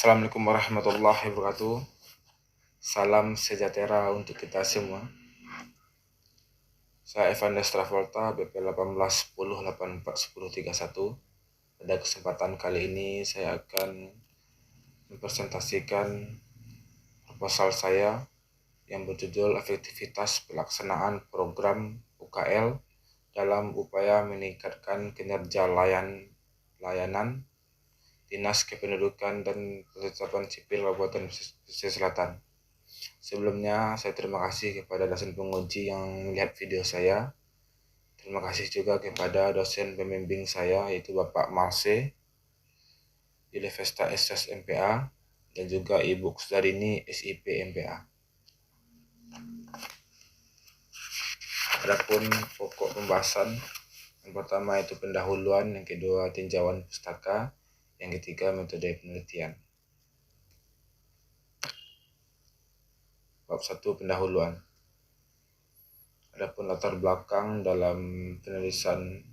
Assalamualaikum warahmatullahi wabarakatuh. Salam sejahtera untuk kita semua. Saya Evanes Travolta, BP 1810841031. Pada kesempatan kali ini saya akan mempresentasikan proposal saya yang berjudul Efektivitas Pelaksanaan Program UKL dalam upaya meningkatkan kinerja layanan Dinas Kependudukan dan Penetapan Sipil Kabupaten Pesisir Selatan. Sebelumnya, saya terima kasih kepada dosen penguji yang melihat video saya. Terima kasih juga kepada dosen pembimbing saya, yaitu Bapak Marse, Ilevesta SS MPA, dan juga Ibu Kusdarini SIP MPA. Adapun pokok pembahasan, yang pertama itu pendahuluan, yang kedua tinjauan pustaka, yang ketiga metode penelitian. Bab 1 pendahuluan. Adapun latar belakang dalam penulisan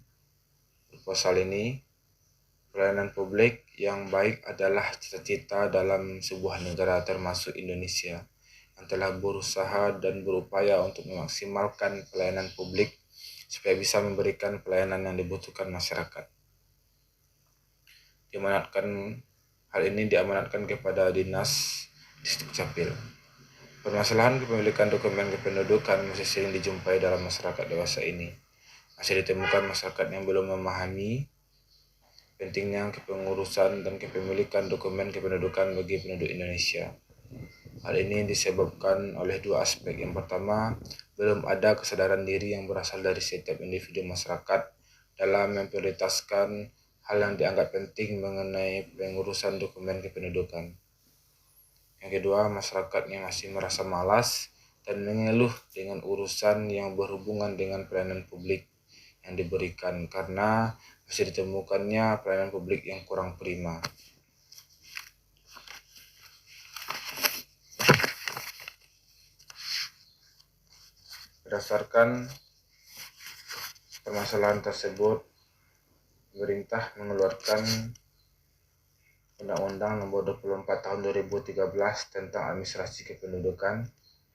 proposal ini, pelayanan publik yang baik adalah cita-cita dalam sebuah negara termasuk Indonesia yang telah berusaha dan berupaya untuk memaksimalkan pelayanan publik supaya bisa memberikan pelayanan yang dibutuhkan masyarakat. Hal ini diamanatkan kepada Dinas Distrik Capil. Permasalahan kepemilikan dokumen kependudukan masih sering dijumpai dalam masyarakat dewasa ini. Masih ditemukan masyarakat yang belum memahami pentingnya kepengurusan dan kepemilikan dokumen kependudukan bagi penduduk Indonesia. Hal ini disebabkan oleh dua aspek. Yang pertama, belum ada kesadaran diri yang berasal dari setiap individu masyarakat dalam memprioritaskan hal yang dianggap penting mengenai pengurusan dokumen kependudukan. Yang kedua, masyarakat yang masih merasa malas dan mengeluh dengan urusan yang berhubungan dengan pelayanan publik yang diberikan karena masih ditemukannya pelayanan publik yang kurang prima. Berdasarkan permasalahan tersebut, pemerintah mengeluarkan Undang-Undang Nomor 24 Tahun 2013 tentang Administrasi Kependudukan.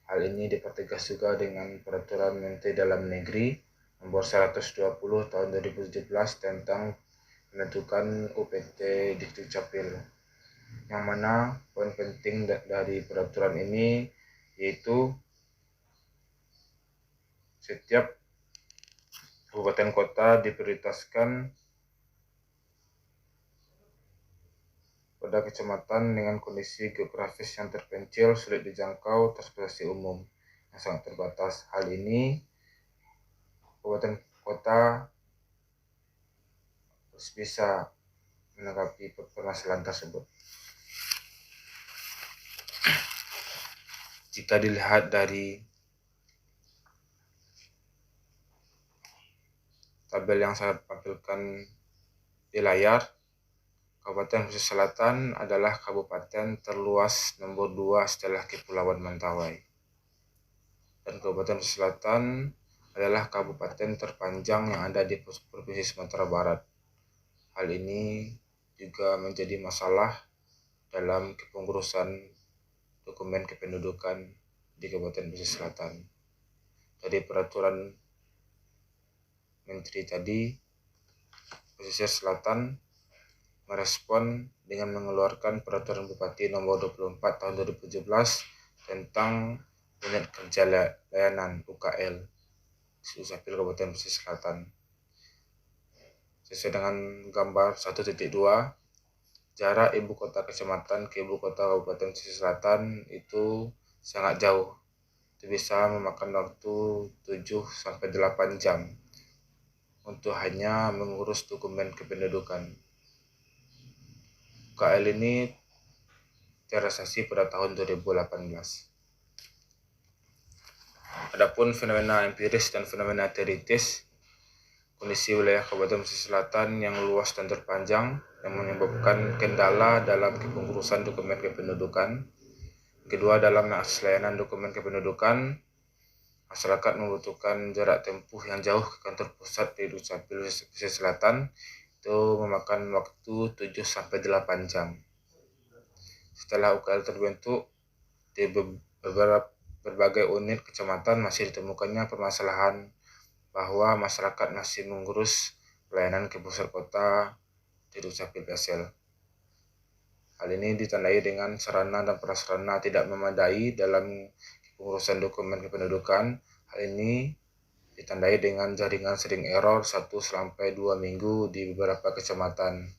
Hal ini dipertegas juga dengan Peraturan Menteri Dalam Negeri Nomor 120 Tahun 2017 tentang penentukan UPT Distrik Capil. Yang mana poin penting dari peraturan ini yaitu setiap kabupaten kota diprioritaskan pada kecamatan dengan kondisi geografis yang terpencil, sulit dijangkau, transportasi umum yang sangat terbatas. Hal ini kabupaten kota harus bisa menanggapi permasalahan tersebut. Jika dilihat dari tabel yang saya tampilkan di layar, Kabupaten Pesisir Selatan adalah kabupaten terluas nomor 2 setelah Kepulauan Mentawai. Dan Kabupaten Pesisir Selatan adalah kabupaten terpanjang yang ada di Provinsi Sumatera Barat. Hal ini juga menjadi masalah dalam kepengurusan dokumen kependudukan di Kabupaten Pesisir Selatan. Dari peraturan Menteri tadi, Pesisir Selatan merespon dengan mengeluarkan Peraturan Bupati Nomor 24 Tahun 2017 tentang Unit Kerja Layanan UKL Dukcapil Kabupaten Pesisir Selatan. Sesuai dengan gambar 1.2, jarak ibu kota kecamatan ke ibu kota Kabupaten Pesisir Selatan itu sangat jauh. Itu bisa memakan waktu 7-8 jam untuk hanya mengurus dokumen kependudukan. UKL ini terrealisasi pada tahun 2018. Adapun fenomena empiris dan fenomena teoritis, kondisi wilayah Kabupaten Pesisir Selatan yang luas dan terpanjang yang menyebabkan kendala dalam kepengurusan dokumen kependudukan. Kedua, dalam mengakses layanan dokumen kependudukan, masyarakat membutuhkan jarak tempuh yang jauh ke kantor pusat di Dukcapil Pesisir Selatan, itu memakan waktu 7-8 jam. Setelah UKL terbentuk, di berbagai unit kecamatan masih ditemukannya permasalahan bahwa masyarakat masih mengurus pelayanan ke pusat kota di Dukcapil PSL. Hal ini ditandai dengan sarana dan prasarana tidak memadai dalam pengurusan dokumen kependudukan. Hal ini ditandai dengan jaringan sering error 1-2 minggu di beberapa kecamatan.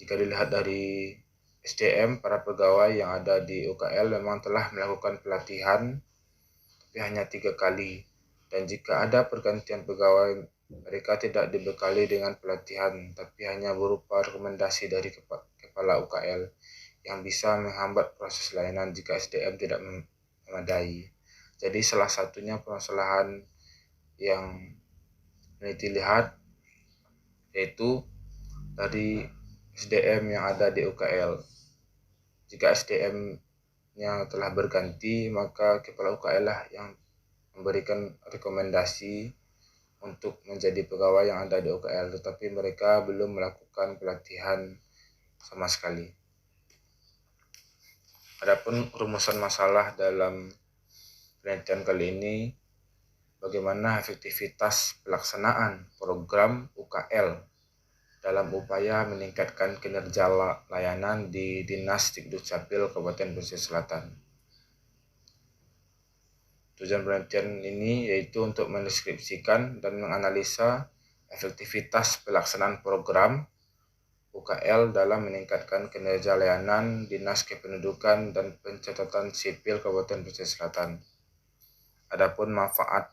Jika dilihat dari SDM, para pegawai yang ada di UKL memang telah melakukan pelatihan, tapi hanya 3 kali. Dan jika ada pergantian pegawai, mereka tidak dibekali dengan pelatihan, tapi hanya berupa rekomendasi dari kepala UKL yang bisa menghambat proses layanan jika SDM tidak memadai. Jadi salah satunya permasalahan yang peneliti lihat yaitu dari SDM yang ada di UKL. Jika SDM-nya telah berganti, maka kepala UKL lah yang memberikan rekomendasi untuk menjadi pegawai yang ada di UKL, tetapi mereka belum melakukan pelatihan sama sekali. Adapun rumusan masalah dalam penelitian kali ini, bagaimana efektivitas pelaksanaan program UKL dalam upaya meningkatkan kinerja layanan di Dinas Dukcapil Kabupaten Pesisir Selatan. Tujuan penelitian ini yaitu untuk mendeskripsikan dan menganalisa efektivitas pelaksanaan program UKL dalam meningkatkan kinerja layanan Dinas Kependudukan dan Pencatatan Sipil Kabupaten Pesisir Selatan. Adapun manfaat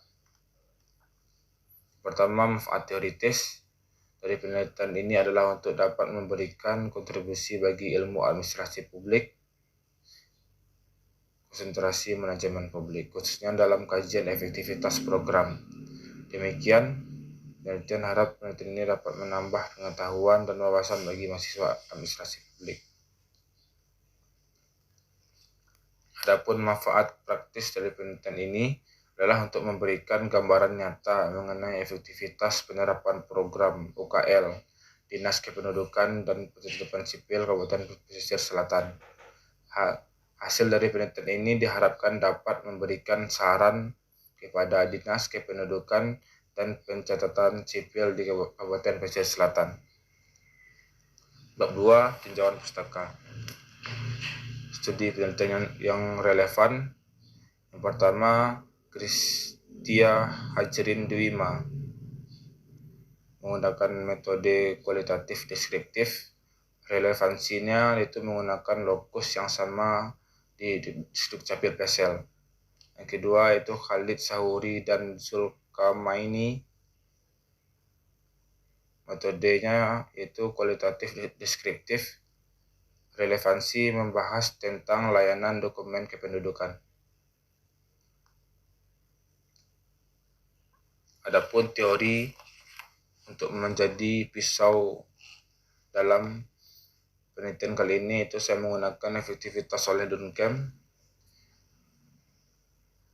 teoritis dari penelitian ini adalah untuk dapat memberikan kontribusi bagi ilmu administrasi publik, konsentrasi manajemen publik, khususnya dalam kajian efektivitas program. Demikian, penelitian harap penelitian ini dapat menambah pengetahuan dan wawasan bagi mahasiswa administrasi publik. Adapun manfaat praktis dari penelitian ini adalah untuk memberikan gambaran nyata mengenai efektivitas penerapan program UKL Dinas Kependudukan dan Pencatatan Sipil Kabupaten Pesisir Selatan. Hasil dari penelitian ini diharapkan dapat memberikan saran kepada Dinas Kependudukan dan Pencatatan Sipil di Kabupaten Pesisir Selatan. Bab 2, tinjauan pustaka. Studi penelitian yang relevan. Yang pertama, Kristia Hajrin Dwima menggunakan metode kualitatif deskriptif. Relevansinya yaitu menggunakan lokus yang sama di Dukcapil PSL. Yang kedua itu Khalid Sahuri dan Zulkamaini. Metodenya yaitu kualitatif deskriptif. Relevansi membahas tentang layanan dokumen kependudukan. Adapun teori untuk menjadi pisau dalam penelitian kali ini itu saya menggunakan efektivitas oleh Duncan.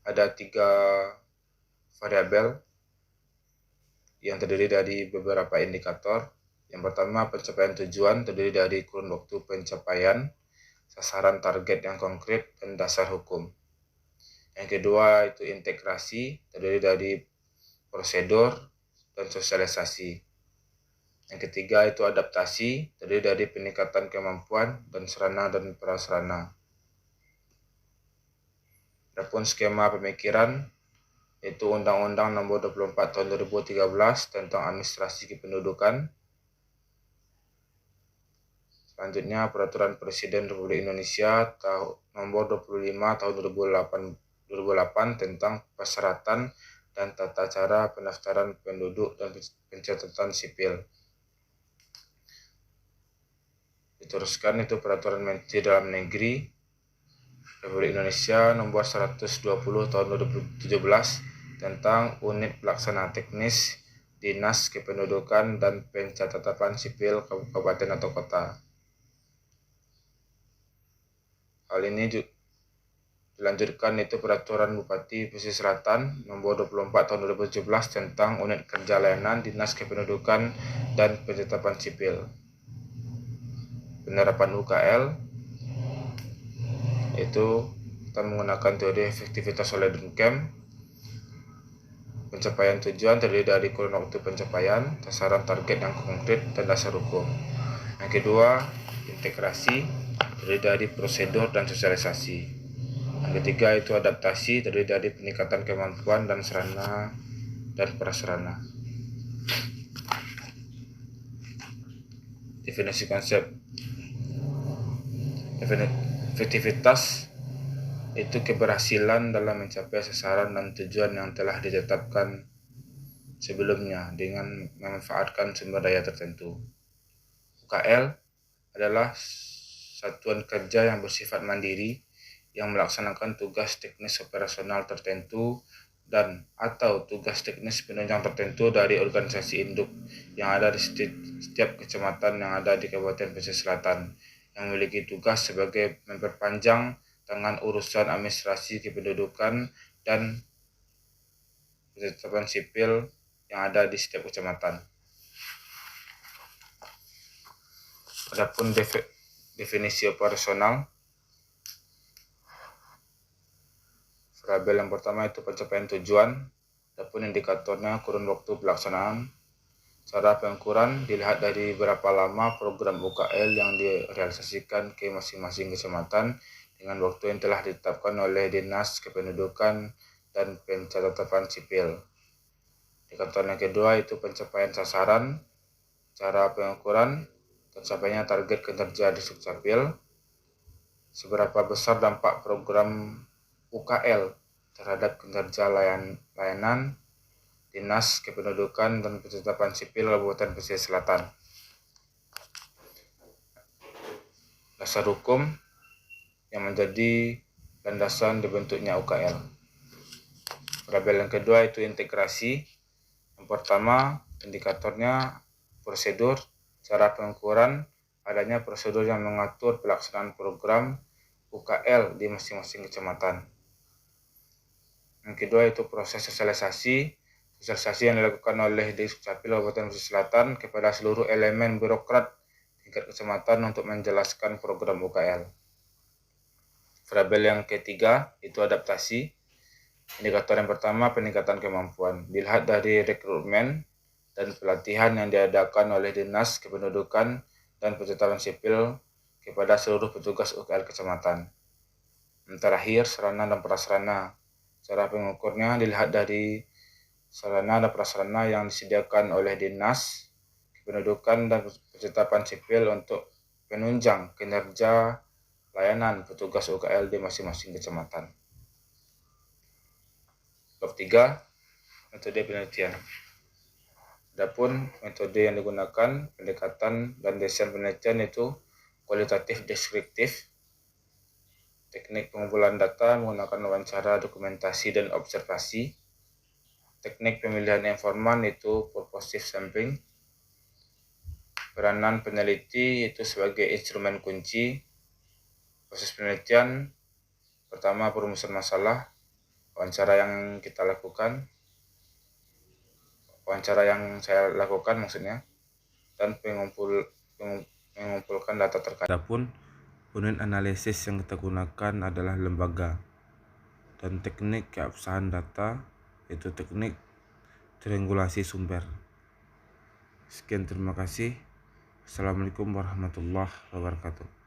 Ada 3 variabel yang terdiri dari beberapa indikator. Yang pertama, pencapaian tujuan terdiri dari kurun waktu pencapaian, sasaran target yang konkret, dan dasar hukum. Yang kedua itu integrasi terdiri dari prosedur dan sosialisasi. Yang ketiga itu adaptasi terdiri dari peningkatan kemampuan dan sarana dan prasarana. Adapun skema pemikiran yaitu Undang-Undang Nomor 24 Tahun 2013 tentang Administrasi Kependudukan. Selanjutnya Peraturan Presiden Republik Indonesia Nomor 25 Tahun 2008 tentang persyaratan dan tata cara pendaftaran penduduk dan pencatatan sipil. Diteruskan itu Peraturan Menteri Dalam Negeri Republik Indonesia Nomor 120 Tahun 2017 tentang Unit Pelaksana Teknis Dinas Kependudukan dan Pencatatan Sipil Kabupaten atau Kota. Hal ini dilanjutkan itu Peraturan Bupati Pesisir Selatan Nomor 24 Tahun 2017 tentang Unit Kerja Layanan Dinas Kependudukan dan Pencatatan Sipil. penerapan UKL, yaitu kita menggunakan teori efektivitas oleh Duncan. Pencapaian tujuan terdiri dari kurun waktu pencapaian, sasaran target yang konkret, dan dasar hukum. Yang kedua, integrasi terdiri dari prosedur dan sosialisasi. Yang ketiga itu adaptasi terdiri dari peningkatan kemampuan dan sarana dan prasarana. Definisi konsep efektivitas itu keberhasilan dalam mencapai sasaran dan tujuan yang telah ditetapkan sebelumnya dengan memanfaatkan sumber daya tertentu. UKL adalah satuan kerja yang bersifat mandiri yang melaksanakan tugas teknis operasional tertentu dan atau tugas teknis penunjang tertentu dari organisasi induk yang ada di setiap kecamatan yang ada di Kabupaten Pesisir Selatan, yang memiliki tugas sebagai memperpanjang tangan urusan administrasi kependudukan dan ketetapan sipil yang ada di setiap kecamatan. Adapun definisi operasional, variabel yang pertama itu pencapaian tujuan, adapun indikatornya kurun waktu pelaksanaan. Cara pengukuran dilihat dari berapa lama program UKL yang direalisasikan ke masing-masing kecamatan dengan waktu yang telah ditetapkan oleh Dinas Kependudukan dan Pencatatan Sipil. Indikator yang kedua itu pencapaian sasaran. Cara pengukuran tercapainya target kinerja di Dukcapil. Seberapa besar dampak program UKL terhadap kinerja layanan Dinas Kependudukan dan Pencatatan Sipil Kabupaten Pesisir Selatan. Dasar hukum yang menjadi landasan dibentuknya UKL. Variabel yang kedua itu integrasi. Yang pertama, indikatornya prosedur. Cara pengukuran adanya prosedur yang mengatur pelaksanaan program UKL di masing-masing kecamatan. Yang kedua itu proses sosialisasi. Sosialisasi yang dilakukan oleh Dukcapil Kabupaten Pesisir Selatan kepada seluruh elemen birokrat tingkat kecamatan untuk menjelaskan program UKL. Variabel yang ketiga itu adaptasi. Indikator yang pertama peningkatan kemampuan. Dilihat dari rekrutmen dan pelatihan yang diadakan oleh Dinas Kependudukan dan Pencatatan Sipil kepada seluruh petugas UKL kecamatan. Yang terakhir, sarana dan prasarana. Cara pengukurnya dilihat dari sarana dan prasarana yang disediakan oleh Dinas Kependudukan dan Pencatatan Sipil untuk penunjang kinerja layanan petugas UKL di masing-masing kecamatan. Bab 3, metode penelitian. Adapun metode yang digunakan, pendekatan dan desain penelitian itu kualitatif deskriptif. Teknik pengumpulan data menggunakan wawancara, dokumentasi, dan observasi. Teknik pemilihan informan itu purposive sampling. Peranan peneliti itu sebagai instrumen kunci. Proses penelitian, pertama perumusan masalah, wawancara yang saya lakukan maksudnya, dan mengumpulkan data terkait. Adapun unit analisis yang kita gunakan adalah lembaga, dan teknik keabsahan data yaitu teknik triangulasi sumber. Sekian, terima kasih. Assalamualaikum warahmatullahi wabarakatuh.